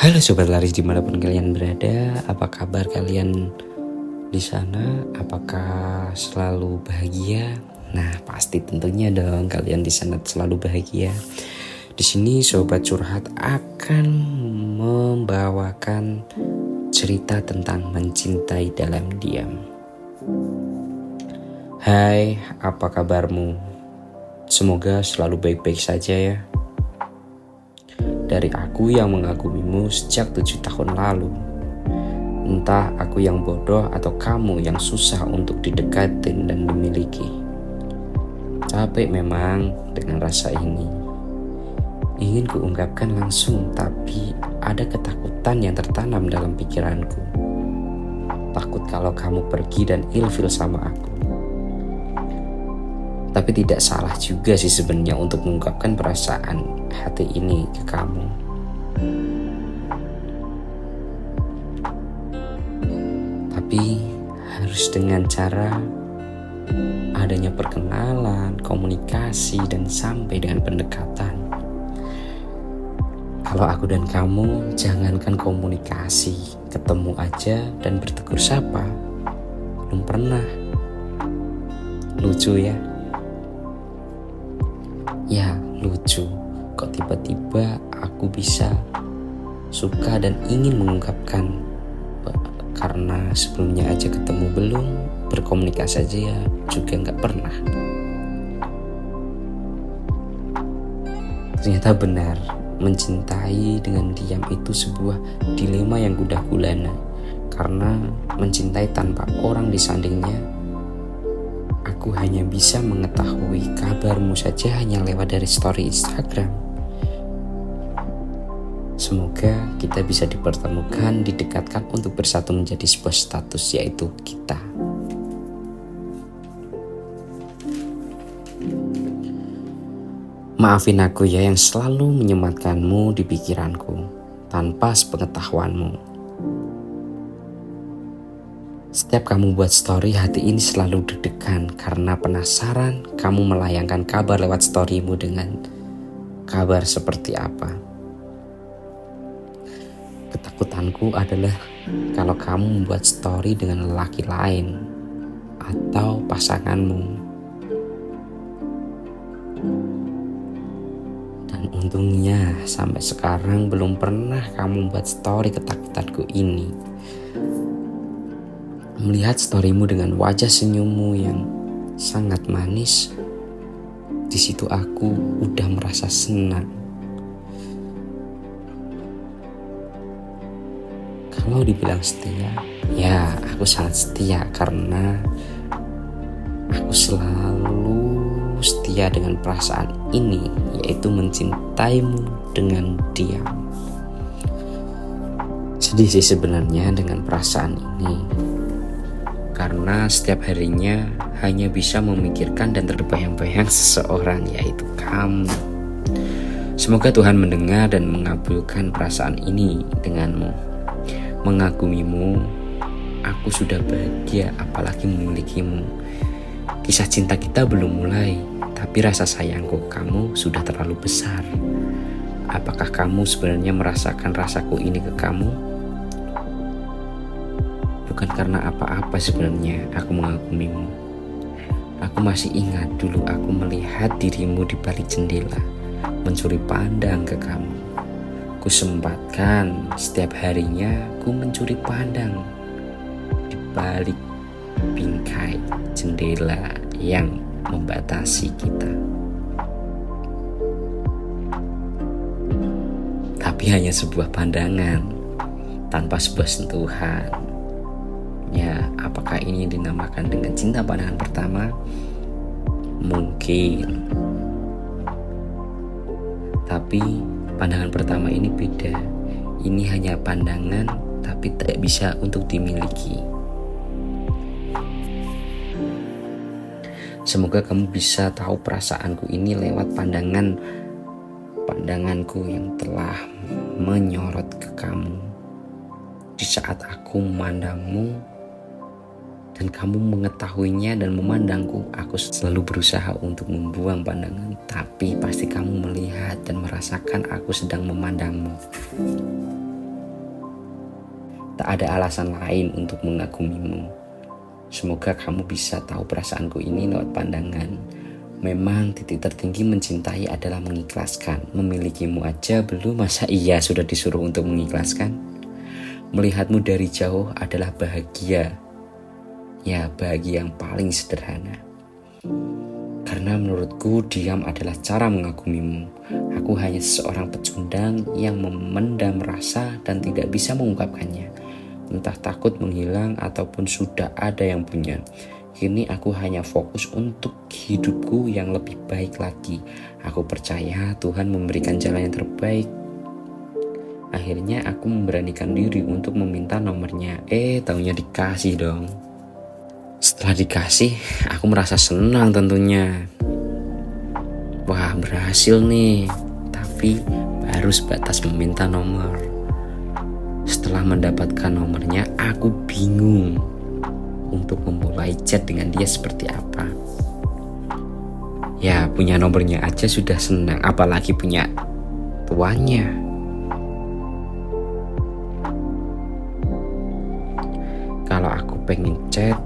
Halo Sobat Laris dimanapun kalian berada, apa kabar kalian di sana? Apakah selalu bahagia? Nah pasti tentunya dong kalian di sana selalu bahagia. Di sini Sobat Curhat akan membawakan cerita tentang mencintai dalam diam. Hai, apa kabarmu? Semoga selalu baik-baik saja ya. Dari aku yang mengagumimu sejak 7 tahun lalu. Entah aku yang bodoh atau kamu yang susah untuk didekatin dan dimiliki. Capek memang dengan rasa ini. Ingin kuungkapkan langsung, tapi ada ketakutan yang tertanam dalam pikiranku. Takut kalau kamu pergi dan ilfil sama aku. Tapi tidak salah juga sih sebenarnya untuk mengungkapkan perasaan hati ini ke kamu. Tapi harus dengan cara adanya perkenalan, komunikasi, dan sampai dengan pendekatan. Kalau aku dan kamu, jangankan komunikasi, ketemu aja dan bertegur sapa. Belum pernah. Lucu ya? Ya, lucu. Kok tiba-tiba aku bisa suka dan ingin mengungkapkan. Karena sebelumnya aja ketemu belum, berkomunikasi aja ya juga gak pernah. Ternyata benar, mencintai dengan diam itu sebuah dilema yang gundah gulana. Karena mencintai tanpa orang disandingnya, aku hanya bisa mengetahui kabarmu saja hanya lewat dari story Instagram. Semoga kita bisa dipertemukan, didekatkan untuk bersatu menjadi sebuah status, yaitu kita. Maafin aku ya yang selalu menyematkanmu di pikiranku tanpa sepengetahuanmu. Setiap kamu buat story, hati ini selalu deg-degan karena penasaran kamu melayangkan kabar lewat storymu dengan kabar seperti apa. Ketakutanku adalah kalau kamu membuat story dengan lelaki lain atau pasanganmu. Dan untungnya sampai sekarang belum pernah kamu membuat story ketakutanku ini. Melihat storymu dengan wajah senyummu yang sangat manis, di situ aku udah merasa senang. Kalau dibilang setia, ya aku sangat setia karena aku selalu setia dengan perasaan ini, yaitu mencintaimu dengan diam. Sedih sih sebenarnya dengan perasaan ini. Karena setiap harinya hanya bisa memikirkan dan terbayang-bayang seseorang, yaitu kamu. Semoga Tuhan mendengar dan mengabulkan perasaan ini denganmu. Mengagumimu, aku sudah bahagia apalagi memilikimu. Kisah cinta kita belum mulai, tapi rasa sayangku kamu sudah terlalu besar. Apakah kamu sebenarnya merasakan rasaku ini ke kamu? Bukan karena apa-apa sebenarnya aku mengagumimu. Aku masih ingat dulu aku melihat dirimu di balik jendela, mencuri pandang ke kamu. Ku sempatkan setiap harinya ku mencuri pandang di balik bingkai jendela yang membatasi kita. Tapi hanya sebuah pandangan, tanpa sebuah sentuhan. Ya, apakah ini dinamakan dengan cinta pandangan pertama? Mungkin. Tapi pandangan pertama ini beda. Ini hanya pandangan, tapi tidak bisa untuk dimiliki. Semoga kamu bisa tahu perasaanku ini lewat pandanganku yang telah menyorot ke kamu. Di saat aku memandangmu, dan kamu mengetahuinya dan memandangku, aku selalu berusaha untuk membuang pandangan. Tapi pasti kamu melihat dan merasakan aku sedang memandangmu. Tak ada alasan lain untuk mengagumimu. Semoga kamu bisa tahu perasaanku ini lewat pandangan. Memang titik tertinggi mencintai adalah mengikhlaskan. Memilikimu aja belum, masa iya sudah disuruh untuk mengikhlaskan? Melihatmu dari jauh adalah bahagia. Ya, bahagia yang paling sederhana. Karena menurutku diam adalah cara mengagumimu. Aku hanya seorang pecundang yang memendam rasa dan tidak bisa mengungkapkannya. Entah takut menghilang ataupun sudah ada yang punya. Kini aku hanya fokus untuk hidupku yang lebih baik lagi. Aku percaya Tuhan memberikan jalan yang terbaik. Akhirnya aku memberanikan diri untuk meminta nomornya. Taunya dikasih dong. Setelah dikasih, aku merasa senang tentunya. Wah, berhasil nih. Tapi baru sebatas meminta nomor. Setelah mendapatkan nomornya, aku bingung untuk memulai chat dengan dia seperti apa. Ya, punya nomornya aja sudah senang, apalagi punya tuannya. Kalau aku pengen chat,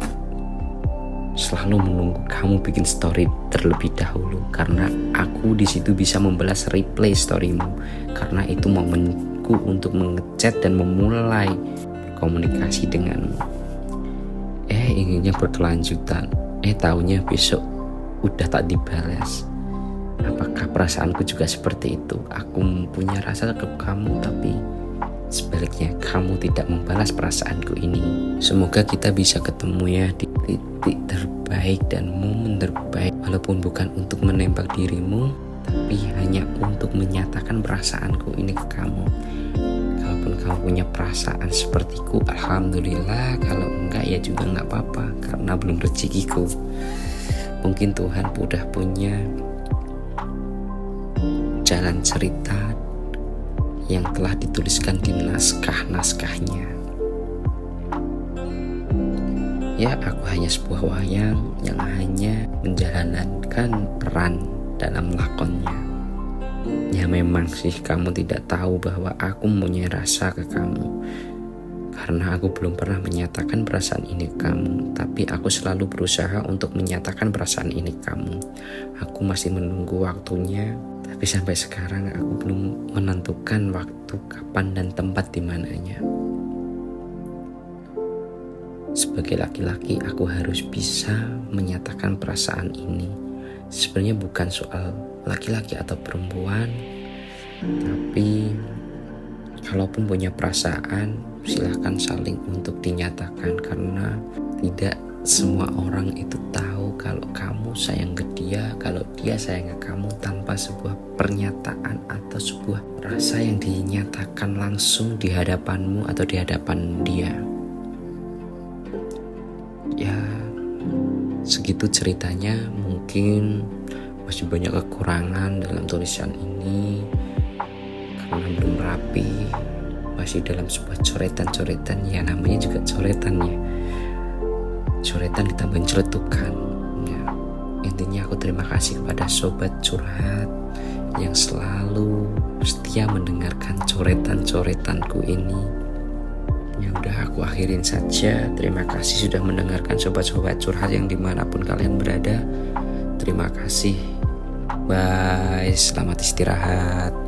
selalu menunggu kamu bikin story terlebih dahulu, karena aku di situ bisa membalas replay storymu, karena itu momenku untuk mengechat dan memulai komunikasi denganmu. Inginnya berkelanjutan, taunya besok udah tak dibalas. Apakah perasaanku juga seperti itu? Aku punya rasa ke kamu, tapi sebaliknya kamu tidak membalas perasaanku ini. Semoga kita bisa ketemu ya di titik terbaik dan momen terbaik, walaupun bukan untuk menembak dirimu, tapi hanya untuk menyatakan perasaanku ini ke kamu. Kalaupun kamu punya perasaan sepertiku, alhamdulillah. Kalau enggak ya juga enggak apa-apa, karena belum rezekiku. Mungkin Tuhan udah punya jalan cerita yang telah dituliskan di naskah-naskahnya. Ya, aku hanya sebuah wayang yang hanya menjalankan peran dalam lakonnya. Ya, memang sih kamu tidak tahu bahwa aku mempunyai rasa ke kamu, karena aku belum pernah menyatakan perasaan ini ke kamu. Tapi aku selalu berusaha untuk menyatakan perasaan ini ke kamu. Aku masih menunggu waktunya, tapi sampai sekarang aku belum menentukan waktu, kapan, dan tempat di mananya. Sebagai laki-laki, aku harus bisa menyatakan perasaan ini. Sebenarnya bukan soal laki-laki atau perempuan, tapi kalaupun punya perasaan, silahkan saling untuk dinyatakan, karena tidak semua orang itu tahu kalau kamu sayang ke dia, kalau dia sayang ke kamu tanpa sebuah pernyataan atau sebuah rasa yang dinyatakan langsung di hadapanmu atau di hadapan dia. Ya, segitu ceritanya. Mungkin masih banyak kekurangan dalam tulisan ini karena belum rapi, masih dalam sebuah coretan-coretan. Ya, namanya juga coretan ya, coretan ditambahin celetukan ya. Intinya aku terima kasih kepada sobat curhat yang selalu setia mendengarkan coretan-coretanku ini. Ya udah, aku akhirin saja. Terima kasih sudah mendengarkan sobat-sobat curhat yang dimanapun kalian berada. Terima kasih. Bye, selamat istirahat.